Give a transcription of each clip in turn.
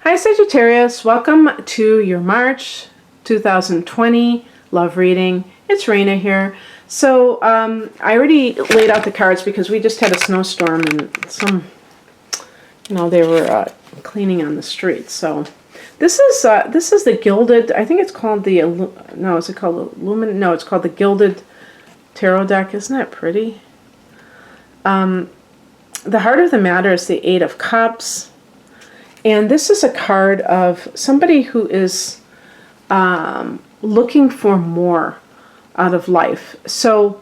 Hi Sagittarius, welcome to your March 2020 love reading. It's Raina here. So I already laid out the cards because we just had a snowstorm and they were cleaning on the streets. So this is the gilded, I think it's called the, no, is it called Lumin? No, it's called the Gilded Tarot deck. Isn't that pretty? The heart of the matter is the Eight of Cups. And this is a card of somebody who is looking for more out of life. So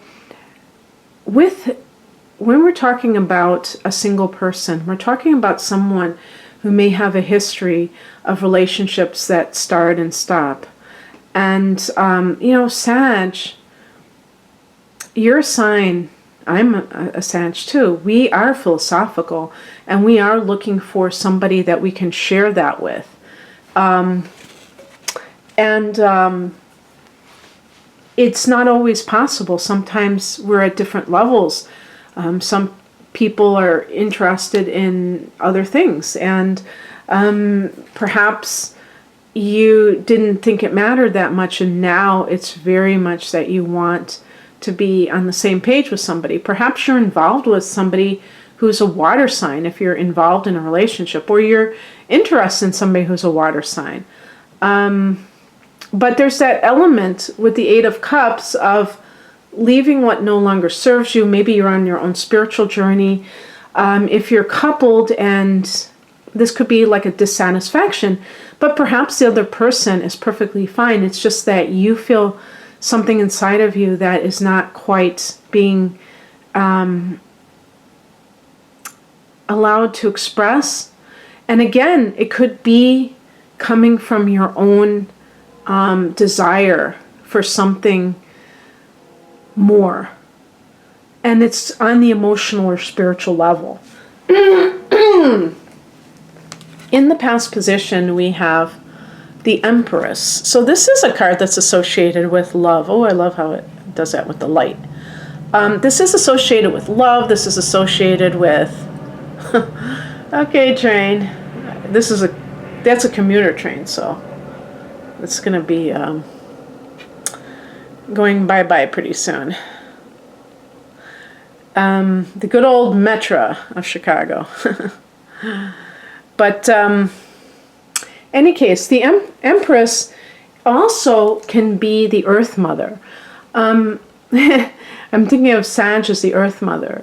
when we're talking about a single person, we're talking about someone who may have a history of relationships that start and stop. And, Sag, your sign, I'm a Sag too. We are philosophical and we are looking for somebody that we can share that with. It's not always possible. Sometimes we're at different levels. Some people are interested in other things, and perhaps you didn't think it mattered that much, and now it's very much that you want to be on the same page with somebody. Perhaps you're involved with somebody who's a water sign, if you're involved in a relationship, or you're interested in somebody who's a water sign. But there's that element with the Eight of Cups of leaving what no longer serves you. Maybe you're on your own spiritual journey. If you're coupled, and this could be like a dissatisfaction, but perhaps the other person is perfectly fine. It's just that you feel something inside of you that is not quite being allowed to express. And again, it could be coming from your own desire for something more. And it's on the emotional or spiritual level. In the past position, we have the Empress. So this is a card that's associated with love. Oh, I love how it does that with the light. This is associated with love. This is associated with... Okay, train. That's a commuter train, so it's going to be going bye-bye pretty soon. The good old Metro of Chicago. But any case, the Empress also can be the Earth Mother. I'm thinking of Sag as the Earth Mother.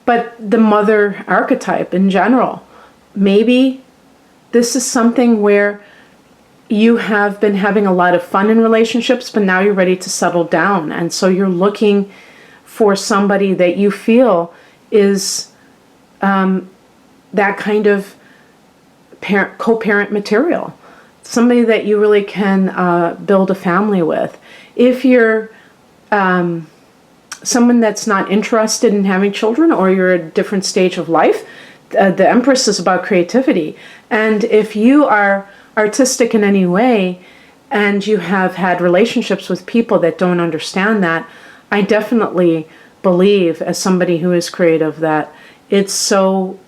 But the mother archetype in general. Maybe this is something where you have been having a lot of fun in relationships, but now you're ready to settle down. And so you're looking for somebody that you feel is that kind of co-parent material. Somebody that you really can build a family with. If you're someone that's not interested in having children, or you're at a different stage of life, the Empress is about creativity. And if you are artistic in any way and you have had relationships with people that don't understand that, I definitely believe, as somebody who is creative, that it's so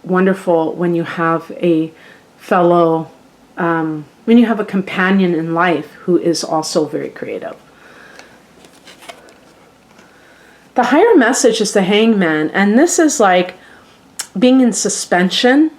wonderful when you have a fellow, when you have a companion in life who is also very creative. The higher message is the Hangman, and this is like being in suspension,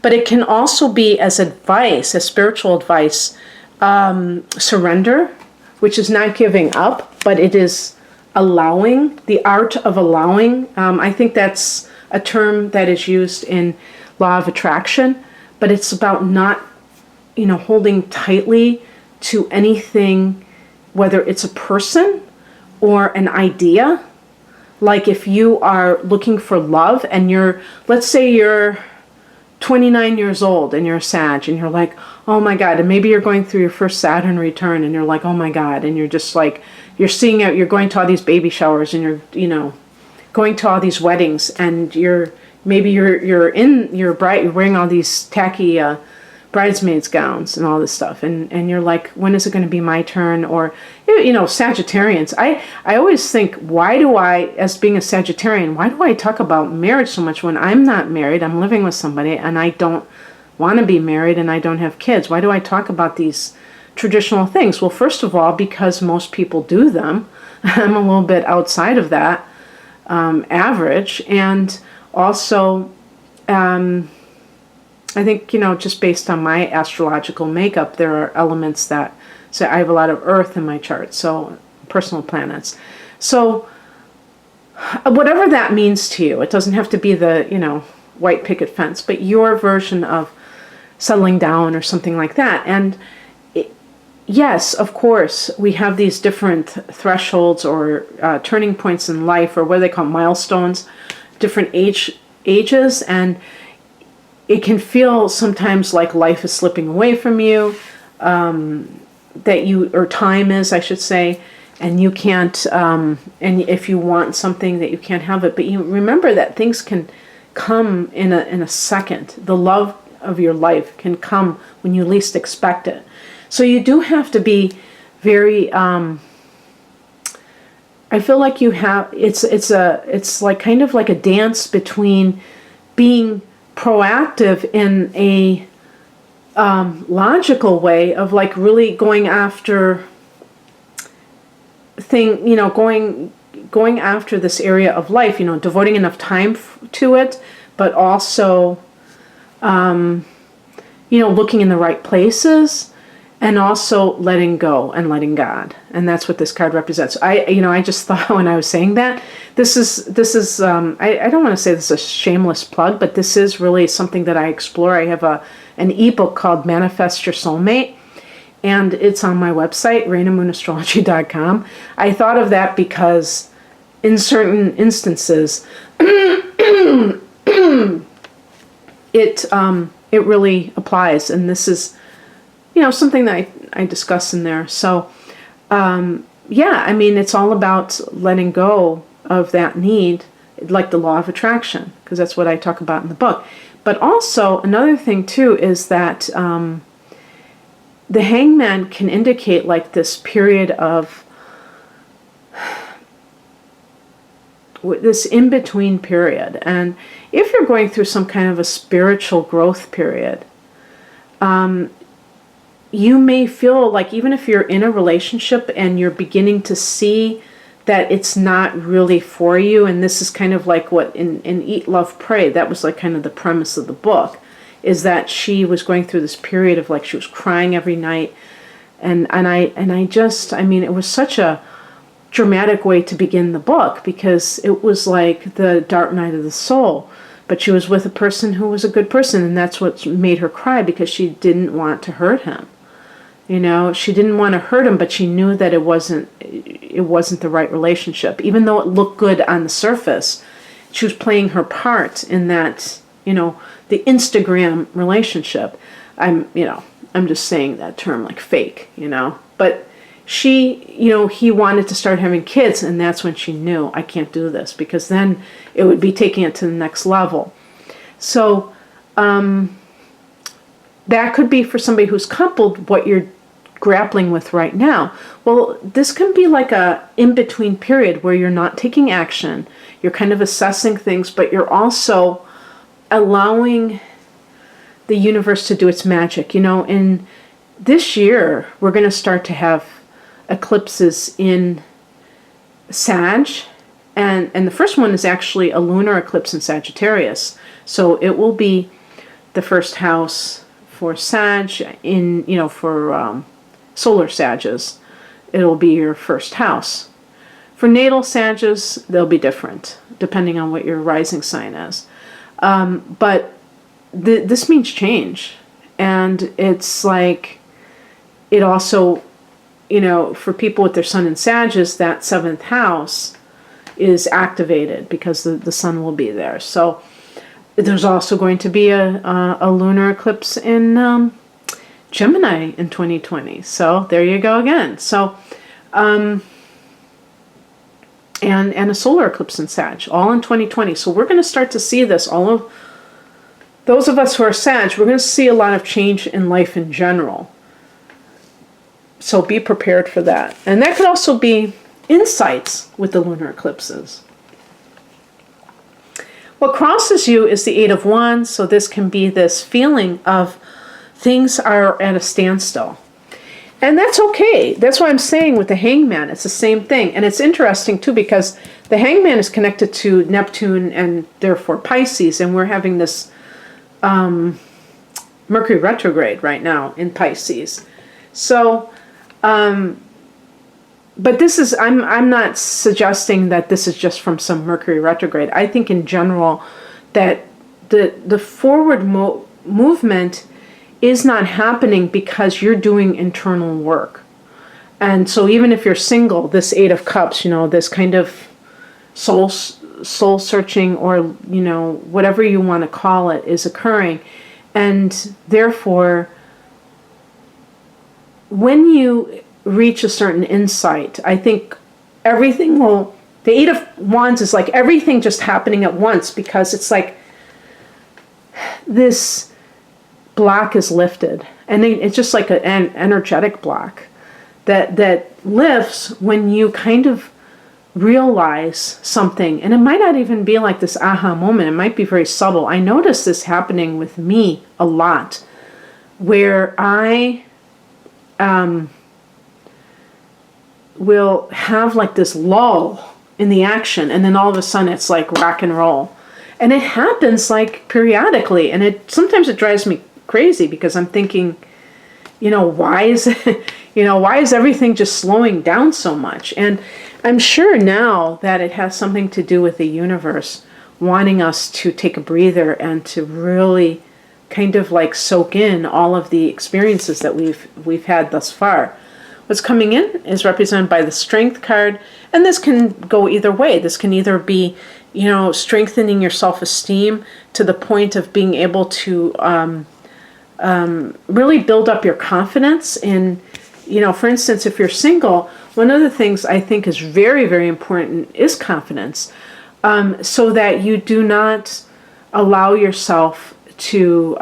but it can also be as advice, as spiritual advice, surrender, which is not giving up, but it is allowing, the art of allowing. I think that's a term that is used in law of attraction, but it's about not, holding tightly to anything, whether it's a person or an idea. Like if you are looking for love and let's say you're 29 years old and you're a Sag and you're like, oh my God, and maybe you're going through your first Saturn return and you're like, oh my God, and you're just like, you're going to all these baby showers and you're, going to all these weddings, and you're wearing all these tacky bridesmaids gowns and all this stuff, and you're like, when is it going to be my turn? Or Sagittarians, I always think, why do I, as being a Sagittarian, why do I talk about marriage so much when I'm not married? I'm living with somebody and I don't want to be married and I don't have kids? Why do I talk about these traditional things? Well, first of all, because most people do them. I'm a little bit outside of that average. And also, I think, just based on my astrological makeup, there are elements that, so I have a lot of earth in my chart, so personal planets. So whatever that means to you, it doesn't have to be the, white picket fence, but your version of settling down or something like that. And yes, of course, we have these different thresholds or turning points in life, or what they call milestones, different ages, and it can feel sometimes like life is slipping away from you, or time is, I should say, and you can't, and if you want something that you can't have it, but you remember that things can come in a second. The love of your life can come when you least expect it. So you do have to be very, I feel like you have, it's like kind of like a dance between being proactive in a logical way of like really going after going after this area of life, devoting enough time to it, but also, looking in the right places, and also letting go and letting God. And that's what this card represents. I just thought when I was saying that, this is I don't want to say this is a shameless plug, but this is really something that I explore. I have an ebook called Manifest Your Soulmate, and it's on my website, rainamoonastrology.com. I thought of that because in certain instances, it really applies, and this is something that I discuss in there. So it's all about letting go of that need, like the law of attraction, because that's what I talk about in the book. But also another thing too is that the hangman can indicate like this period of this in-between period. And if you're going through some kind of a spiritual growth period, you may feel like even if you're in a relationship and you're beginning to see that it's not really for you, and this is kind of like what in Eat, Love, Pray, that was like kind of the premise of the book, is that she was going through this period of like she was crying every night, and it was such a dramatic way to begin the book, because it was like the dark night of the soul, but she was with a person who was a good person, and that's what made her cry, because she didn't want to hurt him. She didn't want to hurt him, but she knew that it wasn't the right relationship. Even though it looked good on the surface, she was playing her part in that, the Instagram relationship. I'm just saying that term like fake, but she, he wanted to start having kids, and that's when she knew, I can't do this, because then it would be taking it to the next level. So, that could be for somebody who's coupled what you're grappling with right now. Well, this can be like a in-between period where you're not taking action, you're kind of assessing things, but you're also allowing the universe to do its magic. In this year, we're going to start to have eclipses in Sag, and the first one is actually a lunar eclipse in Sagittarius. So it will be the first house for Sag for solar Sages. It'll be your first house. For natal Sages, they'll be different, depending on what your rising sign is. But this means change. And it's like, it also, for people with their sun in Sagittarius, that 7th house is activated because the sun will be there. So there's also going to be a lunar eclipse in Gemini in 2020. So there you go again. So, and a solar eclipse in Sag, all in 2020. So we're going to start to see this. All of those of us who are Sag, we're going to see a lot of change in life in general. So be prepared for that. And that could also be insights with the lunar eclipses. What crosses you is the Eight of Wands, so this can be this feeling of things are at a standstill. And that's okay. That's what I'm saying with the Hangman. It's the same thing. And it's interesting, too, because the Hangman is connected to Neptune and therefore Pisces. And we're having this Mercury retrograde right now in Pisces. So, but this is, I'm not suggesting that this is just from some Mercury retrograde. I think in general that the forward movement is not happening because you're doing internal work. And so even if you're single, this Eight of Cups, this kind of soul searching, or, whatever you want to call it, is occurring. And therefore, when you reach a certain insight, I think everything will, the Eight of Wands is like everything just happening at once, because it's like this block is lifted, and it's just like an energetic block that lifts when you kind of realize something. And it might not even be like this aha moment. It might be very subtle. I notice this happening with me a lot, where I will have like this lull in the action, and then all of a sudden it's like rock and roll. And it happens like periodically, and sometimes it drives me crazy, because I'm thinking, why is why is everything just slowing down so much? And I'm sure now that it has something to do with the universe wanting us to take a breather and to really kind of like soak in all of the experiences that we've had thus far. What's coming in is represented by the Strength card, and this can go either way. This can either be, strengthening your self-esteem to the point of being able to really build up your confidence in, for instance, if you're single, one of the things I think is very, very important is confidence, so that you do not allow yourself to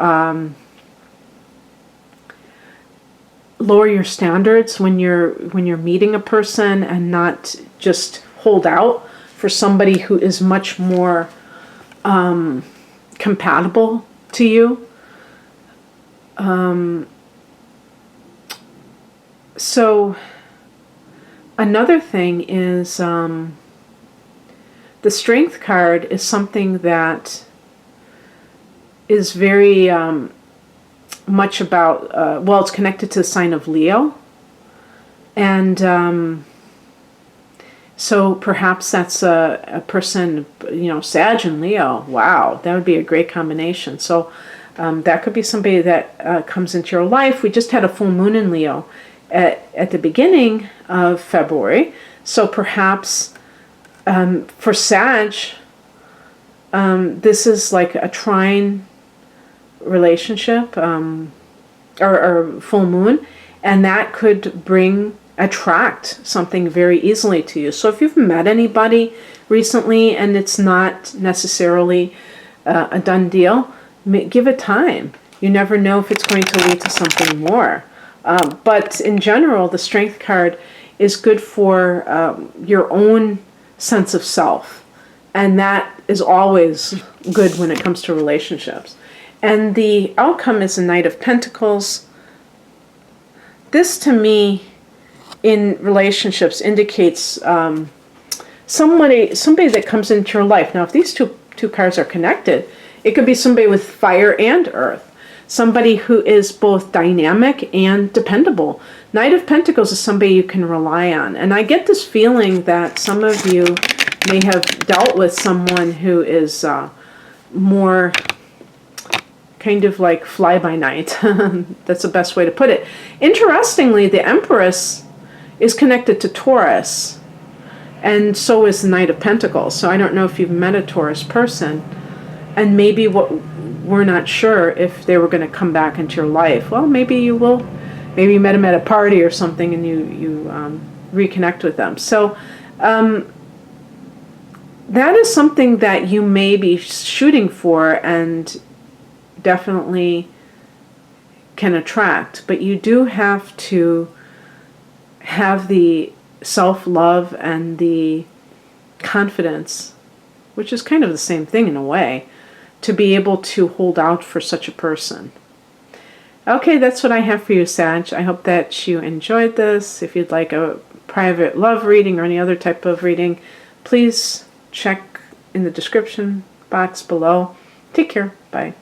lower your standards when you're meeting a person, and not just hold out for somebody who is much more compatible to you. So another thing is the Strength card is something that is very much about, it's connected to the sign of Leo. And so perhaps that's a person, Sag and Leo. Wow, that would be a great combination. So that could be somebody that comes into your life. We just had a full moon in Leo at the beginning of February. So perhaps for Sag, this is like a trine relationship, or full moon, and that could attract something very easily to you. So if you've met anybody recently and it's not necessarily a done deal, give it time. You never know if it's going to lead to something more. But in general, the Strength card is good for your own sense of self. And that is always good when it comes to relationships. And the outcome is the Knight of Pentacles. This, to me, in relationships indicates somebody that comes into your life. Now, if these two cards are connected, it could be somebody with fire and earth. Somebody who is both dynamic and dependable. Knight of Pentacles is somebody you can rely on. And I get this feeling that some of you may have dealt with someone who is more kind of like fly-by-night. That's the best way to put it. Interestingly, the Empress is connected to Taurus. And so is the Knight of Pentacles. So I don't know if you've met a Taurus person. And maybe we're not sure if they were going to come back into your life. Well, maybe you will. Maybe you met them at a party or something and you reconnect with them. So that is something that you may be shooting for and definitely can attract. But you do have to have the self-love and the confidence which is kind of the same thing in a way, to be able to hold out for such a person. Okay, that's what I have for you, Sag. I hope that you enjoyed this. If you'd like a private love reading or any other type of reading, please check in the description box below. Take care. Bye.